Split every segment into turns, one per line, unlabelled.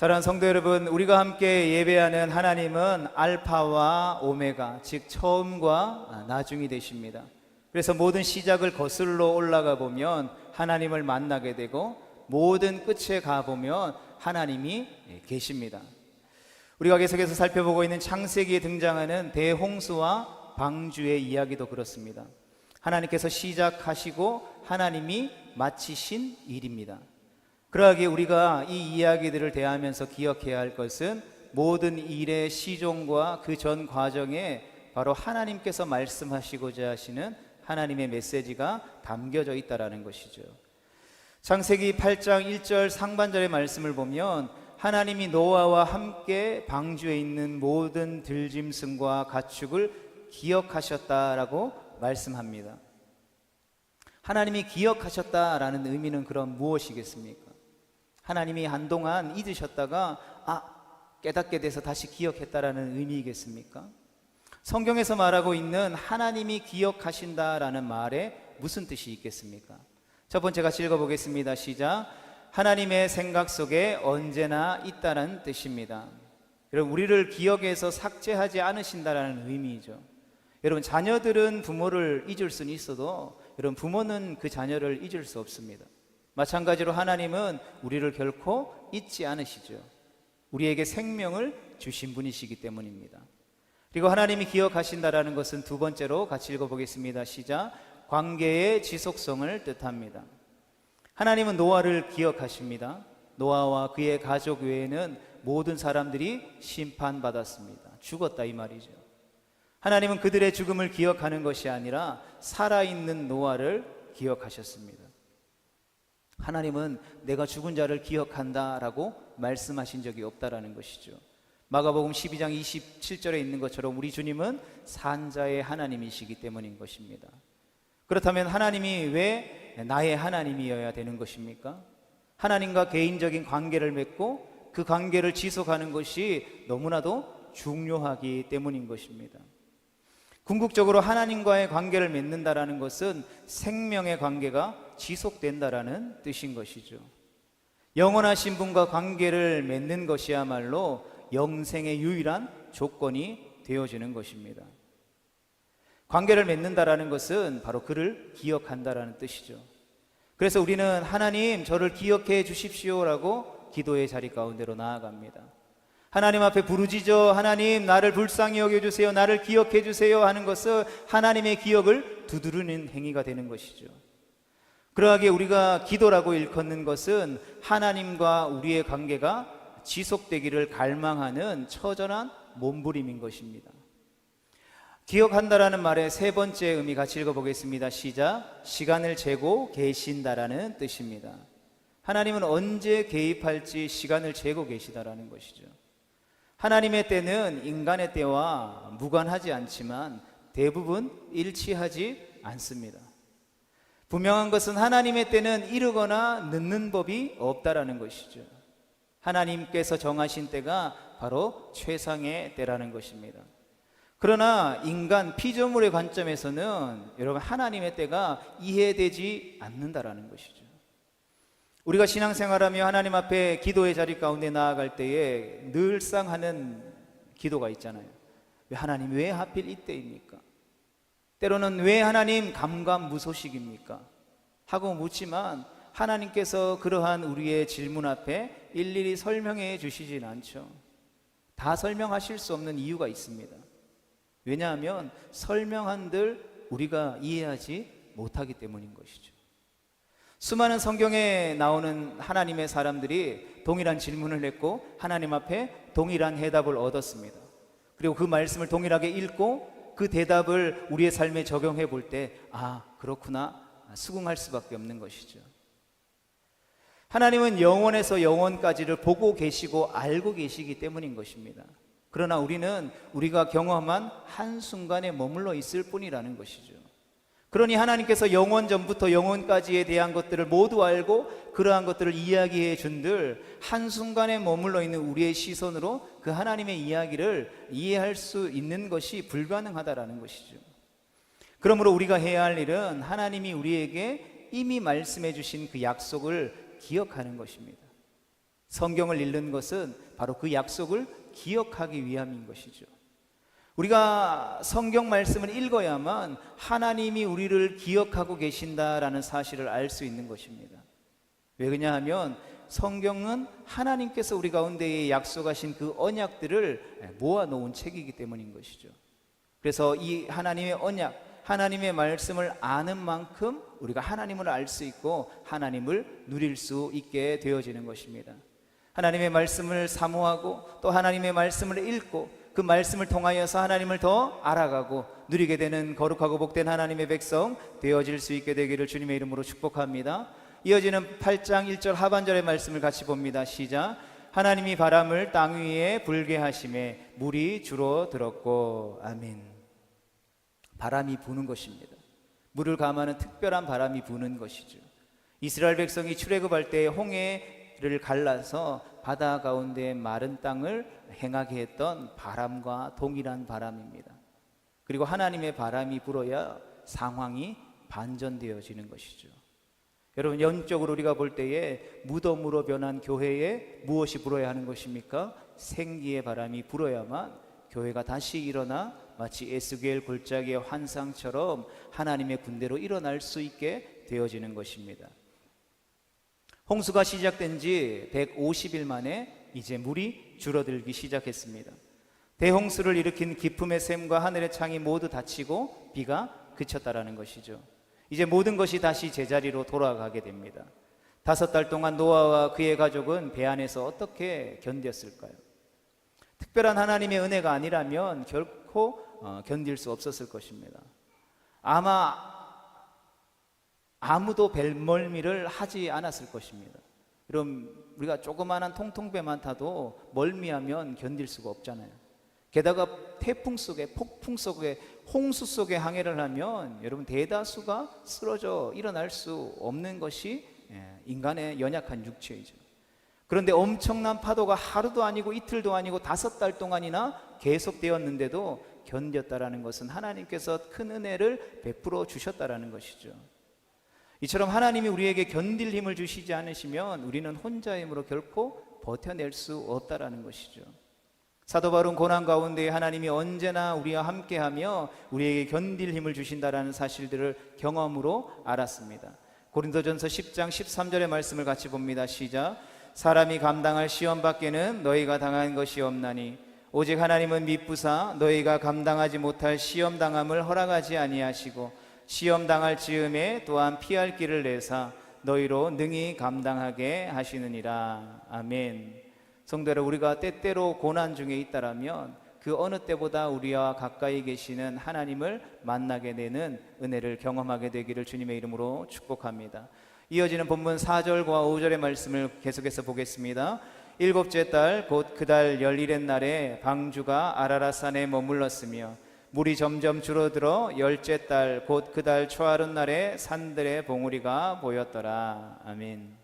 사랑하는 성도 여러분, 우리가 함께 예배하는 하나님은 알파와 오메가, 즉 처음과 나중이 되십니다. 그래서 모든 시작을 거슬러 올라가 보면 하나님을 만나게 되고, 모든 끝에 가보면 하나님이 계십니다. 우리가 계속해서 살펴보고 있는 창세기에 등장하는 대홍수와 방주의 이야기도 그렇습니다. 하나님께서 시작하시고 하나님이 마치신 일입니다. 그러하기에 우리가 이 이야기들을 대하면서 기억해야 할 것은 모든 일의 시종과 그 전 과정에 바로 하나님께서 말씀하시고자 하시는 하나님의 메시지가 담겨져 있다는 것이죠. 창세기 8장 1절 상반절의 말씀을 보면 하나님이 노아와 함께 방주에 있는 모든 들짐승과 가축을 기억하셨다라고 말씀합니다. 하나님이 기억하셨다라는 의미는 그럼 무엇이겠습니까? 하나님이 한동안 잊으셨다가 깨닫게 돼서 다시 기억했다라는 의미이겠습니까? 성경에서 말하고 있는 하나님이 기억하신다라는 말에 무슨 뜻이 있겠습니까? 첫 번째 같이 읽어보겠습니다. 시작. 하나님의 생각 속에 언제나 있다는 뜻입니다. 여러분, 우리를 기억해서 삭제하지 않으신다라는 의미이죠. 여러분, 자녀들은 부모를 잊을 수는 있어도 여러분, 부모는 그 자녀를 잊을 수 없습니다. 마찬가지로 하나님은 우리를 결코 잊지 않으시죠. 우리에게 생명을 주신 분이시기 때문입니다. 그리고 하나님이 기억하신다라는 것은 두 번째로 같이 읽어보겠습니다. 시작. 관계의 지속성을 뜻합니다. 하나님은 노아를 기억하십니다. 노아와 그의 가족 외에는 모든 사람들이 심판받았습니다. 죽었다 이 말이죠. 하나님은 그들의 죽음을 기억하는 것이 아니라 살아있는 노아를 기억하셨습니다. 하나님은 내가 죽은 자를 기억한다라고 말씀하신 적이 없다라는 것이죠. 마가복음 12장 27절에 있는 것처럼 우리 주님은 산자의 하나님이시기 때문인 것입니다. 그렇다면 하나님이 왜 나의 하나님이어야 되는 것입니까? 하나님과 개인적인 관계를 맺고 그 관계를 지속하는 것이 너무나도 중요하기 때문인 것입니다. 궁극적으로 하나님과의 관계를 맺는다라는 것은 생명의 관계가 지속된다라는 뜻인 것이죠. 영원하신 분과 관계를 맺는 것이야말로 영생의 유일한 조건이 되어지는 것입니다. 관계를 맺는다라는 것은 바로 그를 기억한다라는 뜻이죠. 그래서 우리는 하나님 저를 기억해 주십시오라고 기도의 자리 가운데로 나아갑니다. 하나님 앞에 부르짖어 하나님 나를 불쌍히 여겨주세요, 나를 기억해 주세요 하는 것은 하나님의 기억을 두드리는 행위가 되는 것이죠. 그러하기에 우리가 기도라고 일컫는 것은 하나님과 우리의 관계가 지속되기를 갈망하는 처절한 몸부림인 것입니다. 기억한다라는 말의 세 번째 의미 같이 읽어보겠습니다. 시작. 시간을 재고 계신다라는 뜻입니다. 하나님은 언제 개입할지 시간을 재고 계시다라는 것이죠. 하나님의 때는 인간의 때와 무관하지 않지만 대부분 일치하지 않습니다. 분명한 것은 하나님의 때는 이르거나 늦는 법이 없다라는 것이죠. 하나님께서 정하신 때가 바로 최상의 때라는 것입니다. 그러나 인간 피조물의 관점에서는 여러분 하나님의 때가 이해되지 않는다라는 것이죠. 우리가 신앙생활하며 하나님 앞에 기도의 자리 가운데 나아갈 때에 늘상 하는 기도가 있잖아요. 하나님 왜 하필 이때입니까? 때로는 왜 하나님 감감무소식입니까? 하고 묻지만 하나님께서 그러한 우리의 질문 앞에 일일이 설명해 주시진 않죠. 다 설명하실 수 없는 이유가 있습니다. 왜냐하면 설명한들 우리가 이해하지 못하기 때문인 것이죠. 수많은 성경에 나오는 하나님의 사람들이 동일한 질문을 했고 하나님 앞에 동일한 해답을 얻었습니다. 그리고 그 말씀을 동일하게 읽고 그 대답을 우리의 삶에 적용해 볼 때 그렇구나 수긍할 수밖에 없는 것이죠. 하나님은 영원에서 영원까지를 보고 계시고 알고 계시기 때문인 것입니다. 그러나 우리는 우리가 경험한 한순간에 머물러 있을 뿐이라는 것이죠. 그러니 하나님께서 영원 전부터 영원까지에 대한 것들을 모두 알고 그러한 것들을 이야기해 준들 한순간에 머물러 있는 우리의 시선으로 그 하나님의 이야기를 이해할 수 있는 것이 불가능하다라는 것이죠. 그러므로 우리가 해야 할 일은 하나님이 우리에게 이미 말씀해 주신 그 약속을 기억하는 것입니다. 성경을 읽는 것은 바로 그 약속을 기억하기 위함인 것이죠. 우리가 성경 말씀을 읽어야만 하나님이 우리를 기억하고 계신다라는 사실을 알 수 있는 것입니다. 왜 그러냐하면 성경은 하나님께서 우리 가운데에 약속하신 그 언약들을 모아놓은 책이기 때문인 것이죠. 그래서 이 하나님의 언약, 하나님의 말씀을 아는 만큼 우리가 하나님을 알 수 있고 하나님을 누릴 수 있게 되어지는 것입니다. 하나님의 말씀을 사모하고 또 하나님의 말씀을 읽고 그 말씀을 통하여서 하나님을 더 알아가고 누리게 되는 거룩하고 복된 하나님의 백성 되어질 수 있게 되기를 주님의 이름으로 축복합니다. 이어지는 8장 1절 하반절의 말씀을 같이 봅니다. 시작. 하나님이 바람을 땅 위에 불게 하심에 물이 줄어들었고. 아멘. 바람이 부는 것입니다. 물을 감하는 특별한 바람이 부는 것이죠. 이스라엘 백성이 출애굽할 때 홍해를 갈라서 바다 가운데 마른 땅을 행하게 했던 바람과 동일한 바람입니다. 그리고 하나님의 바람이 불어야 상황이 반전되어지는 것이죠. 여러분, 영적으로 우리가 볼 때에 무덤으로 변한 교회에 무엇이 불어야 하는 것입니까? 생기의 바람이 불어야만 교회가 다시 일어나 마치 에스겔 골짜기의 환상처럼 하나님의 군대로 일어날 수 있게 되어지는 것입니다. 홍수가 시작된 지 150일 만에 이제 물이 줄어들기 시작했습니다. 대홍수를 일으킨 기품의 샘과 하늘의 창이 모두 닫히고 비가 그쳤다라는 것이죠. 이제 모든 것이 다시 제자리로 돌아가게 됩니다. 5달 동안 노아와 그의 가족은 배 안에서 어떻게 견뎠을까요? 특별한 하나님의 은혜가 아니라면 결코 견딜 수 없었을 것입니다. 아마 아무도 벨멀미를 하지 않았을 것입니다. 그럼 우리가 조그마한 통통배만 타도 멀미하면 견딜 수가 없잖아요. 게다가 태풍 속에, 폭풍 속에, 홍수 속에 항해를 하면 여러분 대다수가 쓰러져 일어날 수 없는 것이 인간의 연약한 육체이죠. 그런데 엄청난 파도가 하루도 아니고 이틀도 아니고 5달 동안이나 계속되었는데도 견뎠다라는 것은 하나님께서 큰 은혜를 베풀어 주셨다라는 것이죠. 이처럼 하나님이 우리에게 견딜 힘을 주시지 않으시면 우리는 혼자의 힘으로 결코 버텨낼 수 없다라는 것이죠. 사도 바울은 고난 가운데 하나님이 언제나 우리와 함께하며 우리에게 견딜 힘을 주신다라는 사실들을 경험으로 알았습니다. 고린도전서 10장 13절의 말씀을 같이 봅니다. 시작. 사람이 감당할 시험 밖에는 너희가 당한 것이 없나니 오직 하나님은 미쁘사 너희가 감당하지 못할 시험 당함을 허락하지 아니하시고 시험 당할 즈음에 또한 피할 길을 내사 너희로 능히 감당하게 하시느니라. 아멘. 성도 여러분, 우리가 때때로 고난 중에 있다라면 그 어느 때보다 우리와 가까이 계시는 하나님을 만나게 되는 은혜를 경험하게 되기를 주님의 이름으로 축복합니다. 이어지는 본문 4절과 5절의 말씀을 계속해서 보겠습니다. 7째 달 곧 그 달 11의 날에 방주가 아라랏산에 머물렀으며 물이 점점 줄어들어 10째 달 곧 그 달 초하룻 날에 산들의 봉우리가 보였더라. 아멘.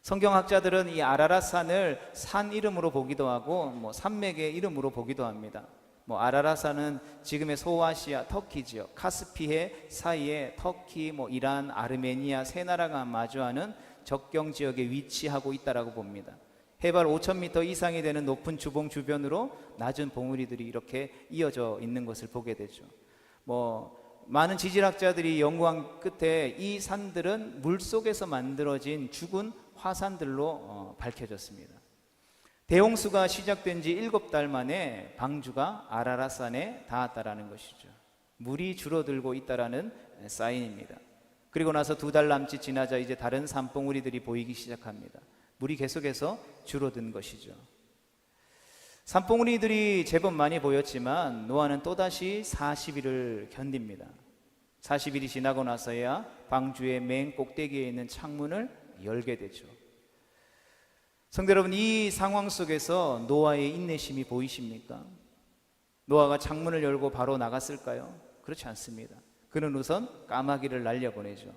성경학자들은 이 아라랏산을 산 이름으로 보기도 하고 산맥의 이름으로 보기도 합니다. 아라랏산은 지금의 소아시아 터키지요. 카스피해 사이에 터키, 이란, 아르메니아 세 나라가 마주하는 접경 지역에 위치하고 있다라고 봅니다. 해발 5,000m 이상이 되는 높은 주봉 주변으로 낮은 봉우리들이 이렇게 이어져 있는 것을 보게 되죠. 많은 지질학자들이 연구한 끝에 이 산들은 물속에서 만들어진 죽은 화산들로 밝혀졌습니다. 대홍수가 시작된 지 7달 만에 방주가 아라랏산에 닿았다라는 것이죠. 물이 줄어들고 있다라는 사인입니다. 그리고 나서 2달 남짓 지나자 이제 다른 산봉우리들이 보이기 시작합니다. 물이 계속해서 줄어든 것이죠. 산봉우리들이 제법 많이 보였지만 노아는 또다시 40일을 견딥니다. 40일이 지나고 나서야 방주의 맨 꼭대기에 있는 창문을 열게 되죠. 성도 여러분, 이 상황 속에서 노아의 인내심이 보이십니까? 노아가 창문을 열고 바로 나갔을까요? 그렇지 않습니다. 그는 우선 까마귀를 날려보내죠.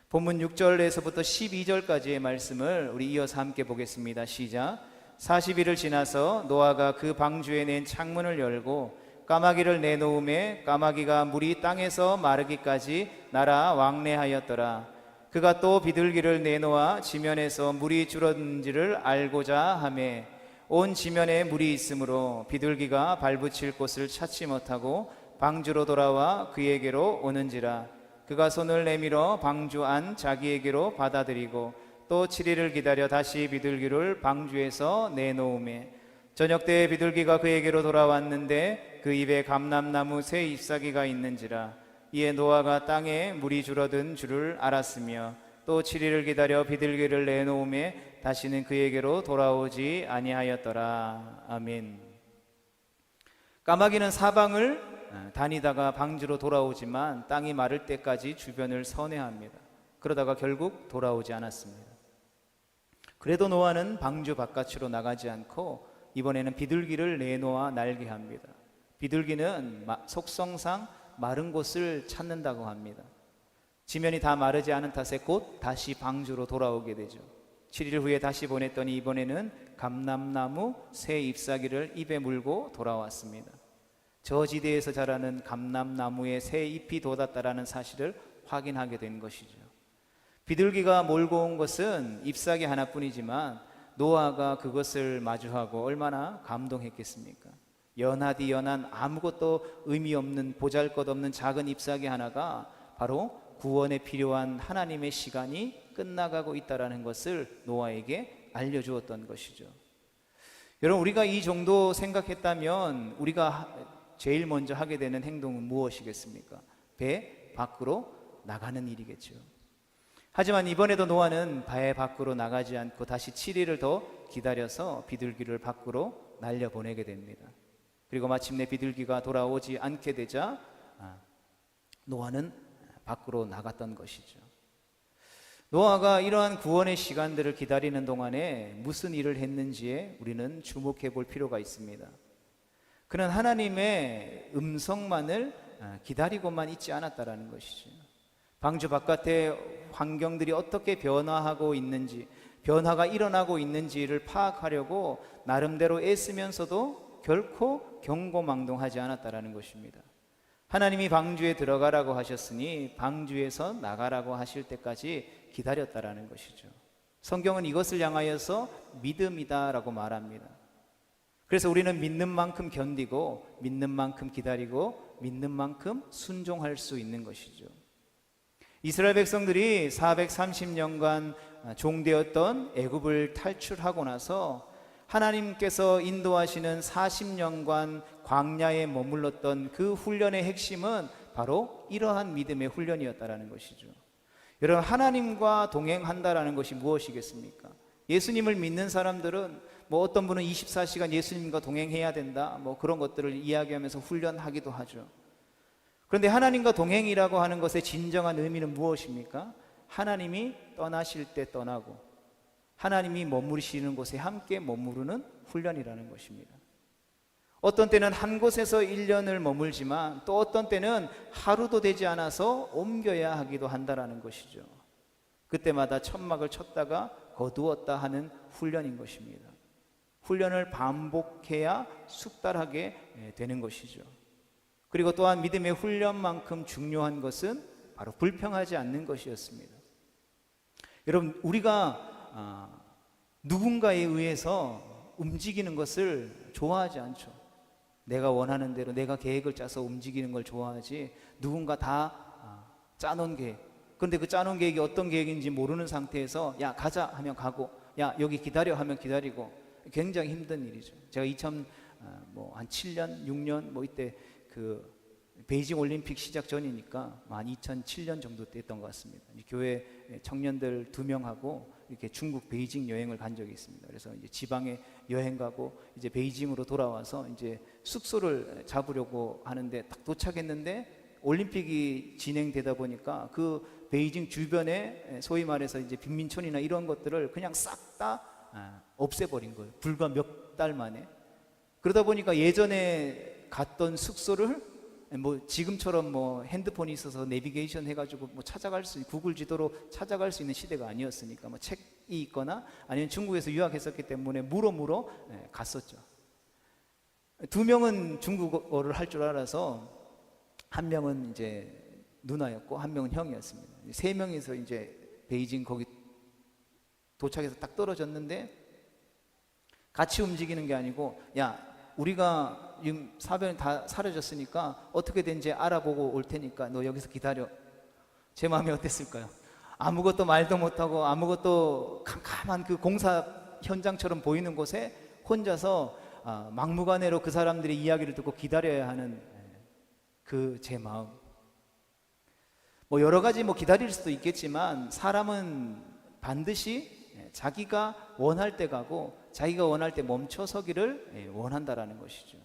본문 6절에서부터 12절까지의 말씀을 우리 이어서 함께 보겠습니다. 시작. 40일을 지나서 노아가 그 방주에 낸 창문을 열고 까마귀를 내놓음에 까마귀가 물이 땅에서 마르기까지 날아 왕래하였더라. 그가 또 비둘기를 내놓아 지면에서 물이 줄었는지를 알고자 하매 온 지면에 물이 있으므로 비둘기가 발붙일 곳을 찾지 못하고 방주로 돌아와 그에게로 오는지라. 그가 손을 내밀어 방주 안 자기에게로 받아들이고 또 7일을 기다려 다시 비둘기를 방주에서 내놓으매 저녁 때에 비둘기가 그에게로 돌아왔는데 그 입에 감람나무 새 잎사귀가 있는지라. 이에 노아가 땅에 물이 줄어든 줄을 알았으며 또 7일을 기다려 비둘기를 내놓음에 다시는 그에게로 돌아오지 아니하였더라. 아멘. 까마귀는 사방을 다니다가 방주로 돌아오지만 땅이 마를 때까지 주변을 선회합니다. 그러다가 결국 돌아오지 않았습니다. 그래도 노아는 방주 바깥으로 나가지 않고 이번에는 비둘기를 내놓아 날게 합니다. 비둘기는 속성상 마른 곳을 찾는다고 합니다. 지면이 다 마르지 않은 탓에 곧 다시 방주로 돌아오게 되죠. 7일 후에 다시 보냈더니 이번에는 감람나무 새 잎사귀를 입에 물고 돌아왔습니다. 저지대에서 자라는 감람나무에 새 잎이 돋았다라는 사실을 확인하게 된 것이죠. 비둘기가 몰고 온 것은 잎사귀 하나뿐이지만 노아가 그것을 마주하고 얼마나 감동했겠습니까? 연하디 연한 아무것도 의미 없는 보잘것없는 작은 잎사귀 하나가 바로 구원에 필요한 하나님의 시간이 끝나가고 있다는 것을 노아에게 알려주었던 것이죠. 여러분, 우리가 이 정도 생각했다면 우리가 제일 먼저 하게 되는 행동은 무엇이겠습니까? 배 밖으로 나가는 일이겠죠. 하지만 이번에도 노아는 배 밖으로 나가지 않고 다시 7일을 더 기다려서 비둘기를 밖으로 날려보내게 됩니다. 그리고 마침내 비둘기가 돌아오지 않게 되자 노아는 밖으로 나갔던 것이죠. 노아가 이러한 구원의 시간들을 기다리는 동안에 무슨 일을 했는지에 우리는 주목해 볼 필요가 있습니다. 그는 하나님의 음성만을 기다리고만 있지 않았다라는 것이죠. 방주 바깥의 환경들이 어떻게 변화하고 있는지, 변화가 일어나고 있는지를 파악하려고 나름대로 애쓰면서도 결코 경고망동하지 않았다라는 것입니다. 하나님이 방주에 들어가라고 하셨으니 방주에서 나가라고 하실 때까지 기다렸다라는 것이죠. 성경은 이것을 향하여서 믿음이다라고 말합니다. 그래서 우리는 믿는 만큼 견디고 믿는 만큼 기다리고 믿는 만큼 순종할 수 있는 것이죠. 이스라엘 백성들이 430년간 종되었던 애굽을 탈출하고 나서 하나님께서 인도하시는 40년간 광야에 머물렀던 그 훈련의 핵심은 바로 이러한 믿음의 훈련이었다라는 것이죠. 여러분, 하나님과 동행한다라는 것이 무엇이겠습니까? 예수님을 믿는 사람들은 어떤 분은 24시간 예수님과 동행해야 된다, 그런 것들을 이야기하면서 훈련하기도 하죠. 그런데 하나님과 동행이라고 하는 것의 진정한 의미는 무엇입니까? 하나님이 떠나실 때 떠나고 하나님이 머무르시는 곳에 함께 머무르는 훈련이라는 것입니다. 어떤 때는 한 곳에서 1년을 머물지만 또 어떤 때는 하루도 되지 않아서 옮겨야 하기도 한다라는 것이죠. 그때마다 천막을 쳤다가 거두었다 하는 훈련인 것입니다. 훈련을 반복해야 숙달하게 되는 것이죠. 그리고 또한 믿음의 훈련만큼 중요한 것은 바로 불평하지 않는 것이었습니다. 여러분, 우리가 누군가에 의해서 움직이는 것을 좋아하지 않죠. 내가 원하는 대로 내가 계획을 짜서 움직이는 걸 좋아하지, 누군가 다 짜놓은 계획, 그런데 그 짜놓은 계획이 어떤 계획인지 모르는 상태에서 야 가자 하면 가고, 야 여기 기다려 하면 기다리고, 굉장히 힘든 일이죠. 제가 7년, 6년 이때 그 베이징 올림픽 시작 전이니까 한 2007년 정도 됐던 것 같습니다. 교회 청년들 2명하고 이렇게 중국 베이징 여행을 간 적이 있습니다. 그래서 이제 지방에 여행 가고 이제 베이징으로 돌아와서 이제 숙소를 잡으려고 하는데 딱 도착했는데 올림픽이 진행되다 보니까 그 베이징 주변에 소위 말해서 이제 빈민촌이나 이런 것들을 그냥 싹 다 없애버린 거예요. 불과 몇 달 만에. 그러다 보니까 예전에 갔던 숙소를 지금처럼 핸드폰이 있어서 내비게이션 해가지고 찾아갈 수, 구글 지도로 찾아갈 수 있는 시대가 아니었으니까 책이 있거나 아니면 중국에서 유학했었기 때문에 물어 갔었죠. 2명은 중국어를 할 줄 알아서 한 명은 이제 누나였고 한 명은 형이었습니다. 3명이서 이제 베이징 거기 도착해서 딱 떨어졌는데 같이 움직이는 게 아니고, 야, 우리가 지금 사변이 다 사라졌으니까 어떻게 된지 알아보고 올 테니까 너 여기서 기다려. 제 마음이 어땠을까요? 아무것도 말도 못하고 아무것도 캄캄한 그 공사 현장처럼 보이는 곳에 혼자서 막무가내로 그 사람들의 이야기를 듣고 기다려야 하는 그 제 마음. 뭐 여러 가지 뭐 기다릴 수도 있겠지만 사람은 반드시 자기가 원할 때 가고 자기가 원할 때 멈춰서기를 원한다라는 것이죠.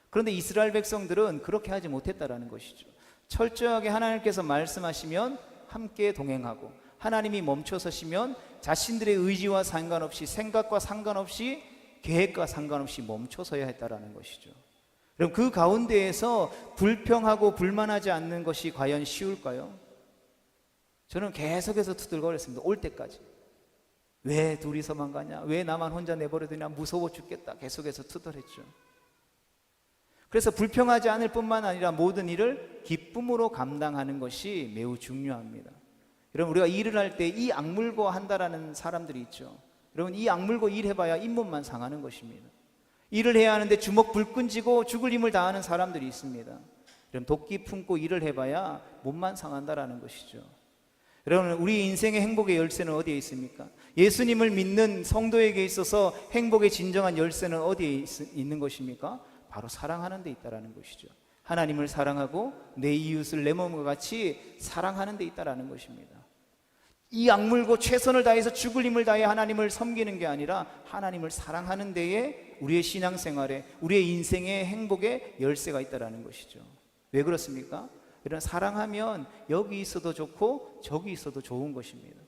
그런데 이스라엘 백성들은 그렇게 하지 못했다라는 것이죠. 철저하게 하나님께서 말씀하시면 함께 동행하고, 하나님이 멈춰서시면 자신들의 의지와 상관없이, 생각과 상관없이, 계획과 상관없이 멈춰서야 했다라는 것이죠. 그럼 그 가운데에서 불평하고 불만하지 않는 것이 과연 쉬울까요? 저는 계속해서 투덜거렸습니다. 올 때까지. 왜 둘이서만 가냐? 왜 나만 혼자 내버려두냐? 무서워 죽겠다. 계속해서 투덜했죠. 그래서 불평하지 않을 뿐만 아니라 모든 일을 기쁨으로 감당하는 것이 매우 중요합니다. 여러분, 우리가 일을 할 때 이 악물고 한다라는 사람들이 있죠. 여러분, 이 악물고 일해봐야 잇몸만 상하는 것입니다. 일을 해야 하는데 주먹 불끈 쥐고 죽을 힘을 다하는 사람들이 있습니다. 여러분, 도끼 품고 일을 해봐야 몸만 상한다라는 것이죠. 여러분, 우리 인생의 행복의 열쇠는 어디에 있습니까? 예수님을 믿는 성도에게 있어서 행복의 진정한 열쇠는 어디에 있는 것입니까? 바로 사랑하는 데 있다라는 것이죠. 하나님을 사랑하고 내 이웃을 내 몸과 같이 사랑하는 데 있다라는 것입니다. 이 악물고 최선을 다해서 죽을 힘을 다해 하나님을 섬기는 게 아니라 하나님을 사랑하는 데에 우리의 신앙생활에, 우리의 인생의 행복의 열쇠가 있다라는 것이죠. 왜 그렇습니까? 이런 사랑하면 여기 있어도 좋고 저기 있어도 좋은 것입니다.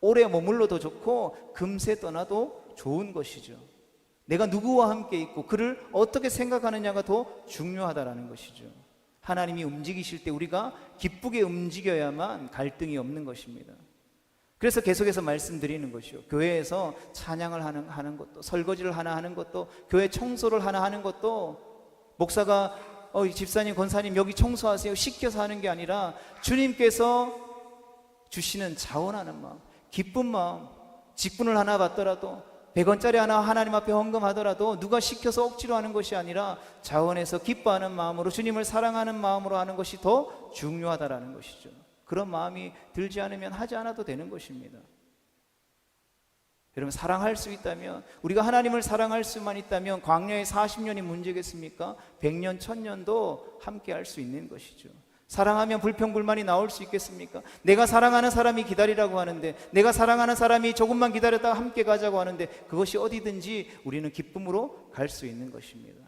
오래 머물러도 좋고 금세 떠나도 좋은 것이죠. 내가 누구와 함께 있고 그를 어떻게 생각하느냐가 더 중요하다라는 것이죠. 하나님이 움직이실 때 우리가 기쁘게 움직여야만 갈등이 없는 것입니다. 그래서 계속해서 말씀드리는 것이요, 교회에서 찬양을 하는 것도, 설거지를 하나 하는 것도, 교회 청소를 하나 하는 것도, 목사가 집사님, 권사님 여기 청소하세요 시켜서 하는 게 아니라 주님께서 주시는 자원하는 마음, 기쁜 마음, 직분을 하나 받더라도 100원짜리 하나 하나님 앞에 헌금하더라도 누가 시켜서 억지로 하는 것이 아니라 자원해서 기뻐하는 마음으로, 주님을 사랑하는 마음으로 하는 것이 더 중요하다라는 것이죠. 그런 마음이 들지 않으면 하지 않아도 되는 것입니다. 여러분, 사랑할 수 있다면, 우리가 하나님을 사랑할 수만 있다면 광야의 40년이 문제겠습니까? 100년, 1000년도 함께 할 수 있는 것이죠. 사랑하면 불평불만이 나올 수 있겠습니까? 내가 사랑하는 사람이 기다리라고 하는데, 내가 사랑하는 사람이 조금만 기다렸다가 함께 가자고 하는데, 그것이 어디든지 우리는 기쁨으로 갈 수 있는 것입니다.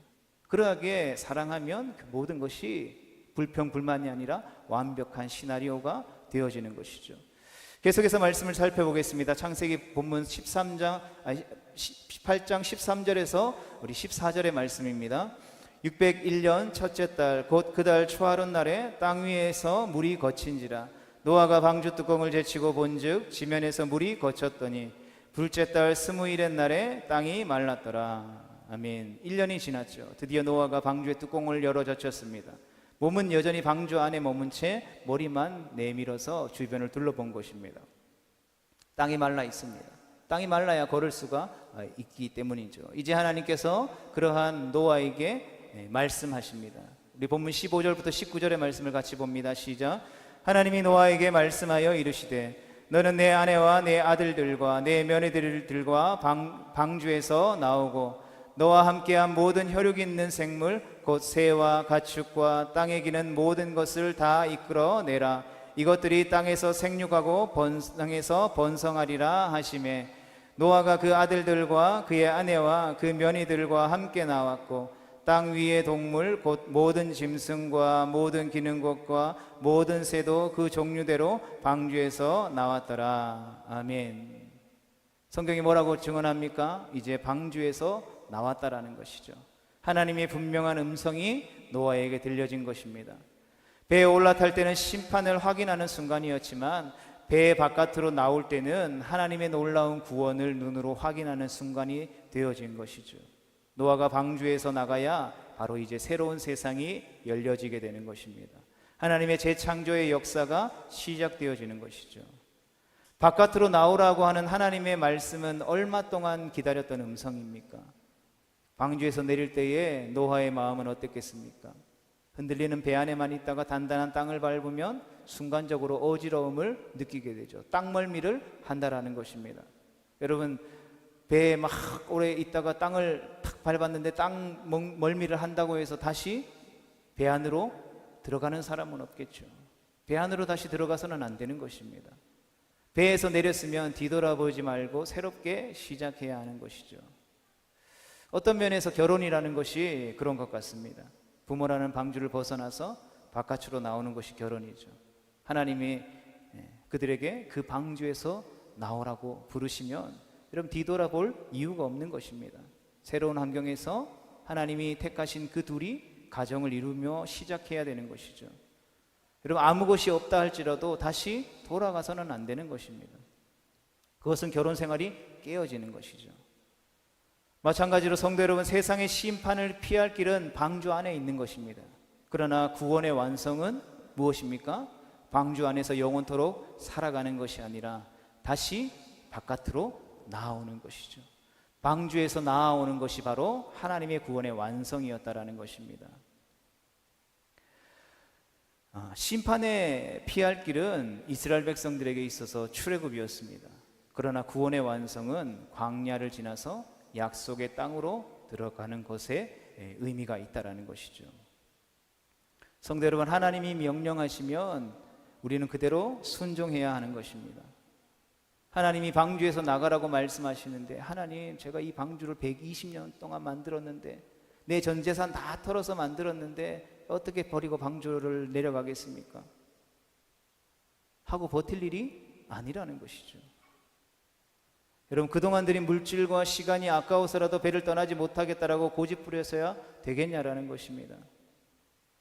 그러하기에 사랑하면 그 모든 것이 불평불만이 아니라 완벽한 시나리오가 되어지는 것이죠. 계속해서 말씀을 살펴보겠습니다. 창세기 본문 18장 13절에서 우리 14절의 말씀입니다. 601년 첫째 달 곧 그 달 초하룻 날에 땅 위에서 물이 거친지라. 노아가 방주 뚜껑을 제치고 본즉 지면에서 물이 거쳤더니 둘째 달 20일의 날에 땅이 말랐더라. 아멘. 1년이 지났죠. 드디어 노아가 방주의 뚜껑을 열어 젖혔습니다. 몸은 여전히 방주 안에 머문 채 머리만 내밀어서 주변을 둘러본 것입니다. 땅이 말라 있습니다. 땅이 말라야 걸을 수가 있기 때문이죠. 이제 하나님께서 그러한 노아에게 말씀하십니다. 우리 본문 15절부터 19절의 말씀을 같이 봅니다. 시작. 하나님이 노아에게 말씀하여 이르시되 너는 내 아내와 내 아들들과 내 며느리들과 방주에서 나오고 너와 함께한 모든 혈육 있는 생물 곧 새와 가축과 땅에 기는 모든 것을 다 이끌어내라. 이것들이 땅에서 생육하고 땅에서 번성하리라 하시매 노아가 그 아들들과 그의 아내와 그 며느리들과 함께 나왔고 땅 위의 동물 곧 모든 짐승과 모든 기는 것과 모든 새도 그 종류대로 방주에서 나왔더라. 아멘. 성경이 뭐라고 증언합니까? 이제 방주에서 나왔다라는 것이죠. 하나님의 분명한 음성이 노아에게 들려진 것입니다. 배에 올라탈 때는 심판을 확인하는 순간이었지만 배 바깥으로 나올 때는 하나님의 놀라운 구원을 눈으로 확인하는 순간이 되어진 것이죠. 노아가 방주에서 나가야 바로 이제 새로운 세상이 열려지게 되는 것입니다. 하나님의 재창조의 역사가 시작되어지는 것이죠. 바깥으로 나오라고 하는 하나님의 말씀은 얼마 동안 기다렸던 음성입니까? 방주에서 내릴 때에 노아의 마음은 어땠겠습니까? 흔들리는 배 안에만 있다가 단단한 땅을 밟으면 순간적으로 어지러움을 느끼게 되죠. 땅멀미를 한다라는 것입니다. 여러분, 배에 막 오래 있다가 땅을 탁 밟았는데 땅 멀미를 한다고 해서 다시 배 안으로 들어가는 사람은 없겠죠. 배 안으로 다시 들어가서는 안 되는 것입니다. 배에서 내렸으면 뒤돌아보지 말고 새롭게 시작해야 하는 것이죠. 어떤 면에서 결혼이라는 것이 그런 것 같습니다. 부모라는 방주를 벗어나서 바깥으로 나오는 것이 결혼이죠. 하나님이 그들에게 그 방주에서 나오라고 부르시면 여러분, 뒤돌아볼 이유가 없는 것입니다. 새로운 환경에서 하나님이 택하신 그 둘이 가정을 이루며 시작해야 되는 것이죠. 여러분, 아무 것이 없다 할지라도 다시 돌아가서는 안 되는 것입니다. 그것은 결혼 생활이 깨어지는 것이죠. 마찬가지로 성도 여러분, 세상의 심판을 피할 길은 방주 안에 있는 것입니다. 그러나 구원의 완성은 무엇입니까? 방주 안에서 영원토록 살아가는 것이 아니라 다시 바깥으로 나아오는 것이죠. 방주에서 나아오는 것이 바로 하나님의 구원의 완성이었다라는 것입니다. 심판에 피할 길은 이스라엘 백성들에게 있어서 출애굽이었습니다. 그러나 구원의 완성은 광야를 지나서 약속의 땅으로 들어가는 것에 의미가 있다라는 것이죠. 성도 여러분, 하나님이 명령하시면 우리는 그대로 순종해야 하는 것입니다. 하나님이 방주에서 나가라고 말씀하시는데, 하나님, 제가 이 방주를 120년 동안 만들었는데, 내 전 재산 다 털어서 만들었는데 어떻게 버리고 방주를 내려가겠습니까? 하고 버틸 일이 아니라는 것이죠. 여러분, 그동안 들인 물질과 시간이 아까워서라도 배를 떠나지 못하겠다라고 고집부려서야 되겠냐라는 것입니다.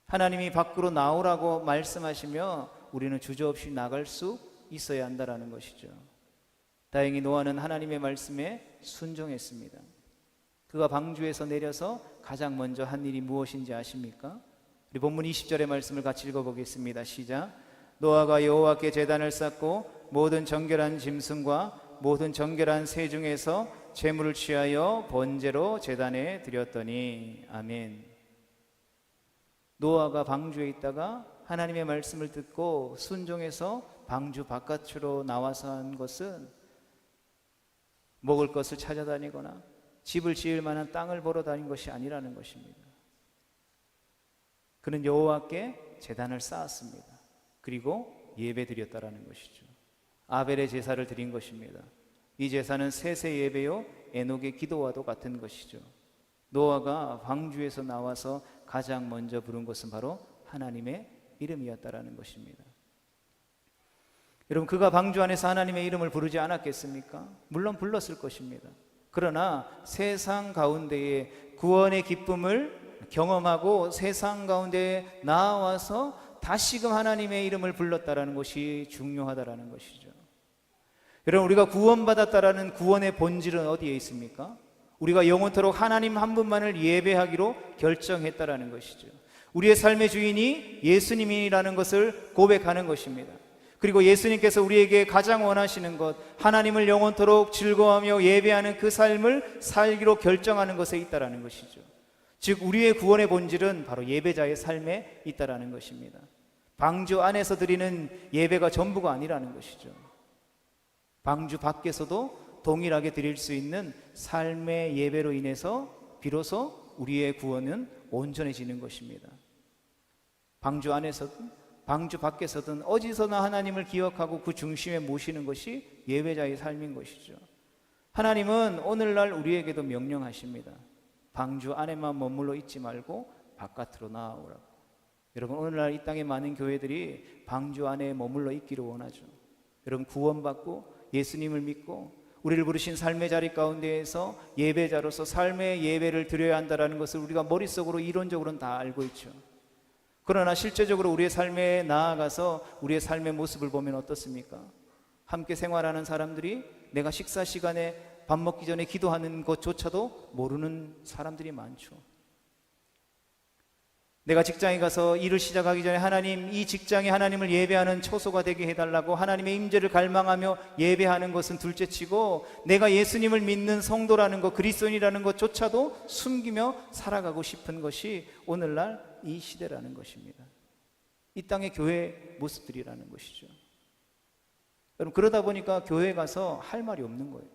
하나님이 밖으로 나오라고 말씀하시며 우리는 주저없이 나갈 수 있어야 한다라는 것이죠. 다행히 노아는 하나님의 말씀에 순종했습니다. 그가 방주에서 내려서 가장 먼저 한 일이 무엇인지 아십니까? 우리 본문 20절의 말씀을 같이 읽어보겠습니다. 시작. 노아가 여호와께 제단을 쌓고 모든 정결한 짐승과 모든 정결한 새 중에서 제물을 취하여 번제로 제단에 드렸더니. 아멘. 노아가 방주에 있다가 하나님의 말씀을 듣고 순종해서 방주 바깥으로 나와서 한 것은 먹을 것을 찾아다니거나 집을 지을 만한 땅을 보러 다닌 것이 아니라는 것입니다. 그는 여호와께 제단을 쌓았습니다. 그리고 예배드렸다라는 것이죠. 아벨의 제사를 드린 것입니다. 이 제사는 셋의 예배요 에녹의 기도와도 같은 것이죠. 노아가 방주에서 나와서 가장 먼저 부른 것은 바로 하나님의 이름이었다라는 것입니다. 여러분, 그가 방주 안에서 하나님의 이름을 부르지 않았겠습니까? 물론 불렀을 것입니다. 그러나 세상 가운데에 구원의 기쁨을 경험하고 세상 가운데에 나와서 다시금 하나님의 이름을 불렀다라는 것이 중요하다라는 것이죠. 여러분, 우리가 구원받았다라는 구원의 본질은 어디에 있습니까? 우리가 영원토록 하나님 한 분만을 예배하기로 결정했다라는 것이죠. 우리의 삶의 주인이 예수님이라는 것을 고백하는 것입니다. 그리고 예수님께서 우리에게 가장 원하시는 것, 하나님을 영원토록 즐거워하며 예배하는 그 삶을 살기로 결정하는 것에 있다라는 것이죠. 즉, 우리의 구원의 본질은 바로 예배자의 삶에 있다라는 것입니다. 방주 안에서 드리는 예배가 전부가 아니라는 것이죠. 방주 밖에서도 동일하게 드릴 수 있는 삶의 예배로 인해서 비로소 우리의 구원은 온전해지는 것입니다. 방주 안에서든 방주 밖에서든 어디서나 하나님을 기억하고 그 중심에 모시는 것이 예배자의 삶인 것이죠. 하나님은 오늘날 우리에게도 명령하십니다. 방주 안에만 머물러 있지 말고 바깥으로 나아오라고. 여러분, 오늘날 이 땅의 많은 교회들이 방주 안에 머물러 있기를 원하죠. 여러분, 구원받고 예수님을 믿고 우리를 부르신 삶의 자리 가운데에서 예배자로서 삶의 예배를 드려야 한다는 것을 우리가 머릿속으로 이론적으로는 다 알고 있죠. 그러나 실제적으로 우리의 삶에 나아가서 우리의 삶의 모습을 보면 어떻습니까? 함께 생활하는 사람들이 내가 식사 시간에 밥 먹기 전에 기도하는 것조차도 모르는 사람들이 많죠. 내가 직장에 가서 일을 시작하기 전에 하나님, 이 직장에 하나님을 예배하는 처소가 되게 해달라고 하나님의 임재를 갈망하며 예배하는 것은 둘째치고, 내가 예수님을 믿는 성도라는 것, 그리스도인이라는 것조차도 숨기며 살아가고 싶은 것이 오늘날 이 시대라는 것입니다. 이 땅의 교회 모습들이라는 것이죠. 여러분, 그러다 보니까 교회에 가서 할 말이 없는 거예요.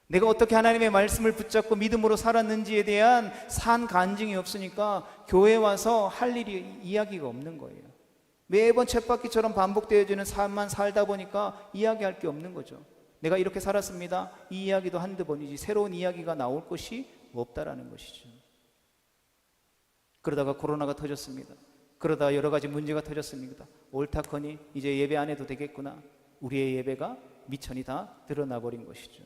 내가 어떻게 하나님의 말씀을 붙잡고 믿음으로 살았는지에 대한 산 간증이 없으니까 교회에 와서 할 일이, 이야기가 없는 거예요. 매번 쳇바퀴처럼 반복되어지는 삶만 살다 보니까 이야기할 게 없는 거죠. 내가 이렇게 살았습니다, 이 이야기도 한두 번이지 새로운 이야기가 나올 것이 없다라는 것이죠. 그러다가 코로나가 터졌습니다. 그러다 여러 가지 문제가 터졌습니다. 옳다커니 이제 예배 안 해도 되겠구나. 우리의 예배가 미천이 다 드러나 버린 것이죠.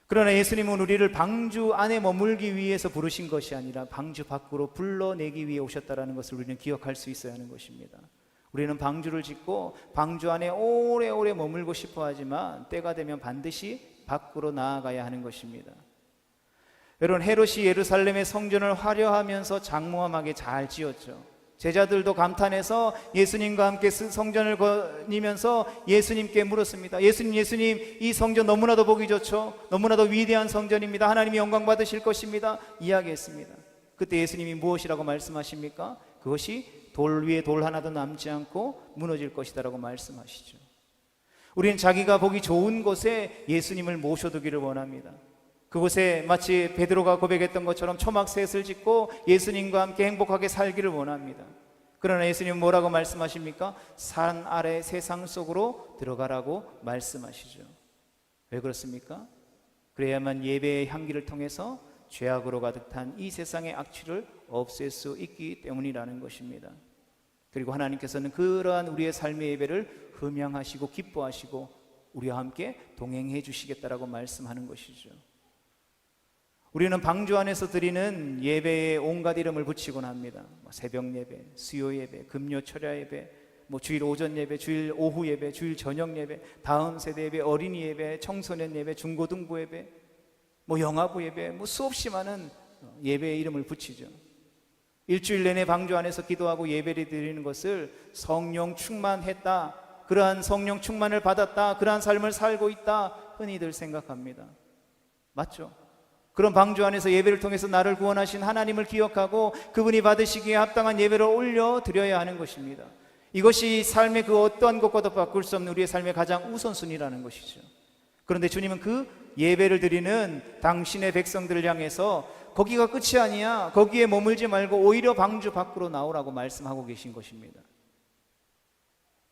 그러나 예수님은 우리를 방주 안에 머물기 위해서 부르신 것이 아니라 방주 밖으로 불러내기 위해 오셨다는 것을 우리는 기억할 수 있어야 하는 것입니다. 우리는 방주를 짓고 방주 안에 오래오래 머물고 싶어 하지만 때가 되면 반드시 밖으로 나아가야 하는 것입니다. 여러분, 헤롯이 예루살렘의 성전을 화려하면서 장모함하게 잘 지었죠. 제자들도 감탄해서 예수님과 함께 성전을 거니면서 예수님께 물었습니다. 예수님, 이 성전 너무나도 보기 좋죠. 너무나도 위대한 성전입니다. 하나님이 영광 받으실 것입니다. 이야기했습니다. 그때 예수님이 무엇이라고 말씀하십니까? 그것이 돌 위에 돌 하나도 남지 않고 무너질 것이다 라고 말씀하시죠. 우리는 자기가 보기 좋은 곳에 예수님을 모셔두기를 원합니다. 그곳에 마치 베드로가 고백했던 것처럼 초막셋을 짓고 예수님과 함께 행복하게 살기를 원합니다. 그러나 예수님은 뭐라고 말씀하십니까? 산 아래 세상 속으로 들어가라고 말씀하시죠. 왜 그렇습니까? 그래야만 예배의 향기를 통해서 죄악으로 가득 탄 이 세상의 악취를 없앨 수 있기 때문이라는 것입니다. 그리고 하나님께서는 그러한 우리의 삶의 예배를 흠양하시고 기뻐하시고 우리와 함께 동행해 주시겠다라고 말씀하는 것이죠. 우리는 방주 안에서 드리는 예배에 온갖 이름을 붙이곤 합니다. 새벽 예배, 수요 예배, 금요 철야 예배, 주일 오전 예배, 주일 오후 예배, 주일 저녁 예배, 다음 세대 예배, 어린이 예배, 청소년 예배, 중고등부 예배, 영아부 예배, 수없이 많은 예배의 이름을 붙이죠. 일주일 내내 방주 안에서 기도하고 예배를 드리는 것을 성령 충만했다, 그러한 성령 충만을 받았다, 그러한 삶을 살고 있다, 흔히들 생각합니다. 맞죠? 그런 방주 안에서 예배를 통해서 나를 구원하신 하나님을 기억하고 그분이 받으시기에 합당한 예배를 올려드려야 하는 것입니다. 이것이 삶의 그 어떠한 것과도 바꿀 수 없는 우리의 삶의 가장 우선순위라는 것이죠. 그런데 주님은 그 예배를 드리는 당신의 백성들을 향해서 거기가 끝이 아니야, 거기에 머물지 말고 오히려 방주 밖으로 나오라고 말씀하고 계신 것입니다.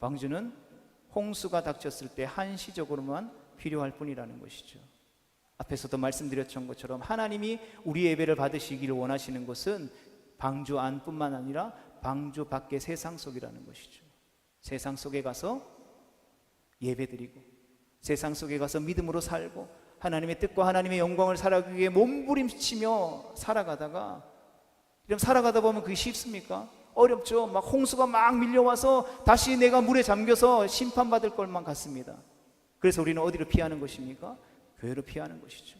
방주는 홍수가 닥쳤을 때 한시적으로만 필요할 뿐이라는 것이죠. 앞에서도 말씀드렸던 것처럼 하나님이 우리 예배를 받으시기를 원하시는 것은 방주 안뿐만 아니라 방주 밖의 세상 속이라는 것이죠. 세상 속에 가서 예배드리고 세상 속에 가서 믿음으로 살고 하나님의 뜻과 하나님의 영광을 살아가기 위해 몸부림치며 살아가다가, 이러면 살아가다 보면 그게 쉽습니까? 어렵죠. 홍수가 막 밀려와서 다시 내가 물에 잠겨서 심판받을 것만 같습니다. 그래서 우리는 어디로 피하는 것입니까? 교회로 피하는 것이죠.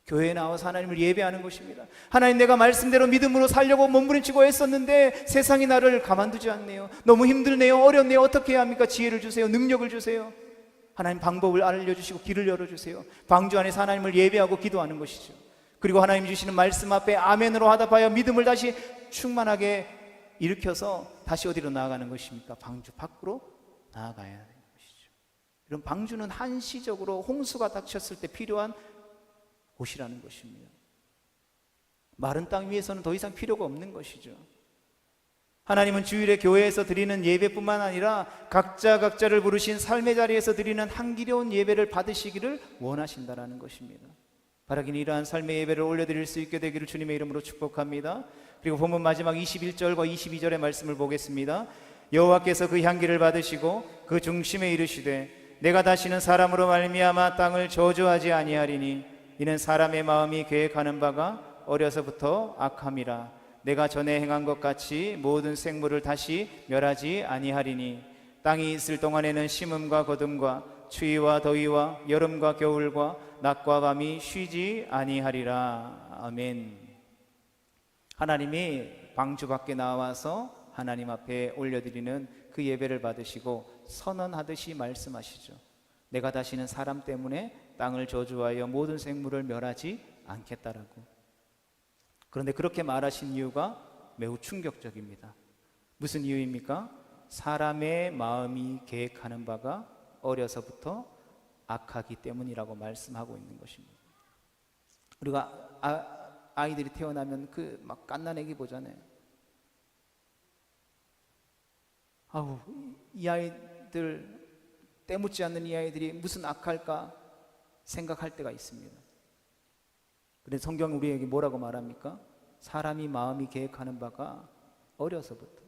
교회에 나와서 하나님을 예배하는 것입니다. 하나님, 내가 말씀대로 믿음으로 살려고 몸부림치고 했었는데 세상이 나를 가만두지 않네요. 너무 힘들네요. 어렵네요. 어떻게 해야 합니까? 지혜를 주세요. 능력을 주세요. 하나님, 방법을 알려주시고 길을 열어주세요. 방주 안에서 하나님을 예배하고 기도하는 것이죠. 그리고 하나님 주시는 말씀 앞에 아멘으로 화답하여 믿음을 다시 충만하게 일으켜서 다시 어디로 나아가는 것입니까? 방주 밖으로 나아가야 하는 것이죠. 이런 방주는 한시적으로 홍수가 닥쳤을 때 필요한 곳이라는 것입니다. 마른 땅 위에서는 더 이상 필요가 없는 것이죠. 하나님은 주일에 교회에서 드리는 예배뿐만 아니라 각자를 부르신 삶의 자리에서 드리는 향기로운 예배를 받으시기를 원하신다는 것입니다. 바라기는 이러한 삶의 예배를 올려드릴 수 있게 되기를 주님의 이름으로 축복합니다. 그리고 본문 마지막 21절과 22절의 말씀을 보겠습니다. 여호와께서 그 향기를 받으시고 그 중심에 이르시되 내가 다시는 사람으로 말미암아 땅을 저주하지 아니하리니 이는 사람의 마음이 계획하는 바가 어려서부터 악함이라. 내가 전에 행한 것 같이 모든 생물을 다시 멸하지 아니하리니 땅이 있을 동안에는 심음과 거둠과 추위와 더위와 여름과 겨울과 낮과 밤이 쉬지 아니하리라. 아멘. 하나님이 방주 밖에 나와서 하나님 앞에 올려드리는 그 예배를 받으시고 선언하듯이 말씀하시죠. 내가 다시는 사람 때문에 땅을 저주하여 모든 생물을 멸하지 않겠다라고. 그런데 그렇게 말하신 이유가 매우 충격적입니다. 무슨 이유입니까? 사람의 마음이 계획하는 바가 어려서부터 악하기 때문이라고 말씀하고 있는 것입니다. 우리가 아이들이 태어나면 그 막 갓난아기 보잖아요. 아우, 이 아이들 때묻지 않는 이 아이들이 무슨 악할까 생각할 때가 있습니다. 그런데 성경은 우리에게 뭐라고 말합니까? 사람이 마음이 계획하는 바가 어려서부터,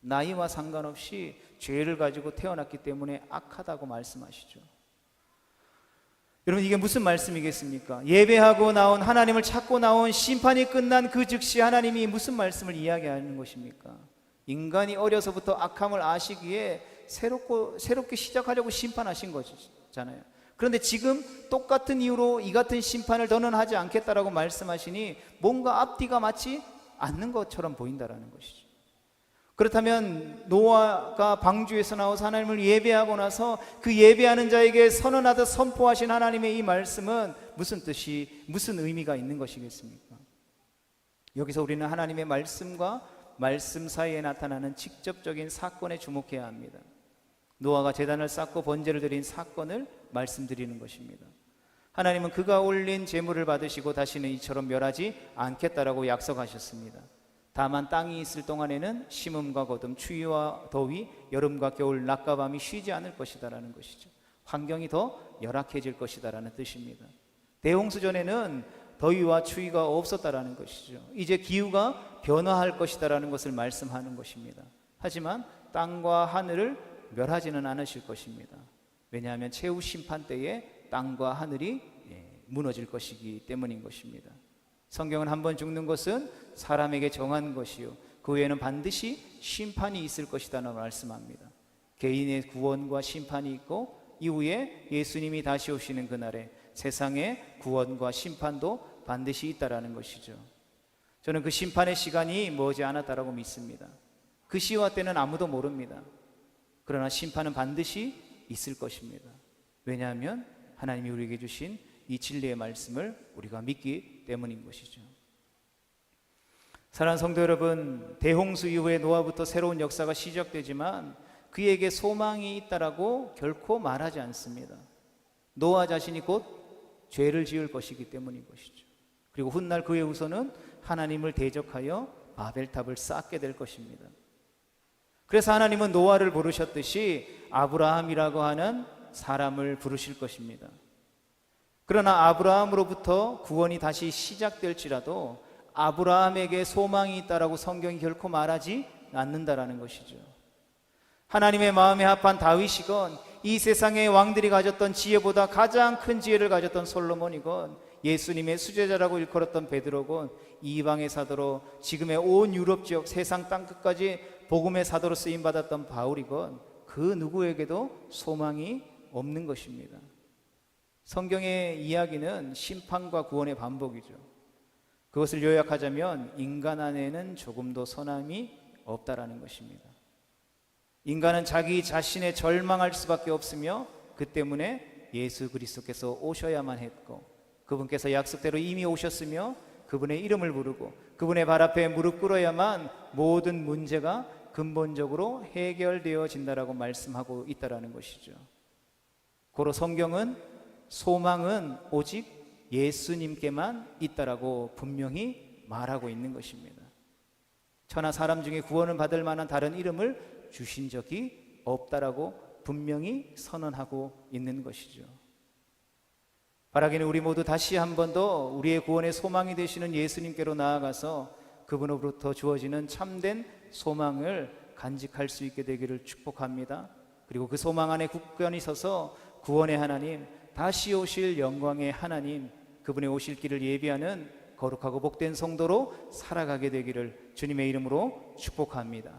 나이와 상관없이 죄를 가지고 태어났기 때문에 악하다고 말씀하시죠. 여러분, 이게 무슨 말씀이겠습니까? 예배하고 나온, 하나님을 찾고 나온 심판이 끝난 그 즉시 하나님이 무슨 말씀을 이야기하는 것입니까? 인간이 어려서부터 악함을 아시기에 새롭게 시작하려고 심판하신 거잖아요. 그런데 지금 똑같은 이유로 이 같은 심판을 더는 하지 않겠다라고 말씀하시니 뭔가 앞뒤가 맞지 않는 것처럼 보인다라는 것이죠. 그렇다면 노아가 방주에서 나와서 하나님을 예배하고 나서 그 예배하는 자에게 선언하듯 선포하신 하나님의 이 말씀은 무슨 뜻이, 무슨 의미가 있는 것이겠습니까? 여기서 우리는 하나님의 말씀과 말씀 사이에 나타나는 직접적인 사건에 주목해야 합니다. 노아가 제단을 쌓고 번제를 드린 사건을 말씀드리는 것입니다. 하나님은 그가 올린 제물을 받으시고 다시는 이처럼 멸하지 않겠다라고 약속하셨습니다. 다만 땅이 있을 동안에는 심음과 거둠, 추위와 더위, 여름과 겨울, 낮과 밤이 쉬지 않을 것이다라는 것이죠. 환경이 더 열악해질 것이다라는 뜻입니다. 대홍수 전에는 더위와 추위가 없었다라는 것이죠. 이제 기후가 변화할 것이다라는 것을 말씀하는 것입니다. 하지만 땅과 하늘을 멸하지는 않으실 것입니다. 왜냐하면 최후 심판 때에 땅과 하늘이 무너질 것이기 때문인 것입니다. 성경은 한번 죽는 것은 사람에게 정한 것이요 그 후에는 반드시 심판이 있을 것이다라고 말씀합니다. 개인의 구원과 심판이 있고 이후에 예수님이 다시 오시는 그날에 세상의 구원과 심판도 반드시 있다라는 것이죠. 저는 그 심판의 시간이 머지 않았다라고 믿습니다. 그 시와 때는 아무도 모릅니다. 그러나 심판은 반드시 있을 것입니다. 왜냐하면 하나님이 우리에게 주신 이 진리의 말씀을 우리가 믿기 때문인 것이죠. 사랑하는 성도 여러분, 대홍수 이후에 노아부터 새로운 역사가 시작되지만 그에게 소망이 있다라고 결코 말하지 않습니다. 노아 자신이 곧 죄를 지을 것이기 때문인 것이죠. 그리고 훗날 그의 후손은 하나님을 대적하여 바벨탑을 쌓게 될 것입니다. 그래서 하나님은 노아를 부르셨듯이 아브라함이라고 하는 사람을 부르실 것입니다. 그러나 아브라함으로부터 구원이 다시 시작될지라도 아브라함에게 소망이 있다라고 성경이 결코 말하지 않는다라는 것이죠. 하나님의 마음에 합한 다윗이건 이 세상의 왕들이 가졌던 지혜보다 가장 큰 지혜를 가졌던 솔로몬이건 예수님의 수제자라고 일컬었던 베드로건 이방의 사도로 지금의 온 유럽 지역 세상 땅끝까지 복음의 사도로 쓰임받았던 바울이건 그 누구에게도 소망이 없는 것입니다. 성경의 이야기는 심판과 구원의 반복이죠. 그것을 요약하자면 인간 안에는 조금도 선함이 없다라는 것입니다. 인간은 자기 자신에 절망할 수밖에 없으며 그 때문에 예수 그리스도께서 오셔야만 했고 그분께서 약속대로 이미 오셨으며 그분의 이름을 부르고 그분의 발 앞에 무릎 꿇어야만 모든 문제가 근본적으로 해결되어진다라고 말씀하고 있다라는 것이죠. 고로 성경은 소망은 오직 예수님께만 있다라고 분명히 말하고 있는 것입니다. 천하 사람 중에 구원을 받을 만한 다른 이름을 주신 적이 없다라고 분명히 선언하고 있는 것이죠. 바라기는 우리 모두 다시 한 번 더 우리의 구원의 소망이 되시는 예수님께로 나아가서 그분으로부터 주어지는 참된 소망을 간직할 수 있게 되기를 축복합니다. 그리고 그 소망 안에 굳건히 서서 구원의 하나님, 다시 오실 영광의 하나님, 그분의 오실 길을 예비하는 거룩하고 복된 성도로 살아가게 되기를 주님의 이름으로 축복합니다.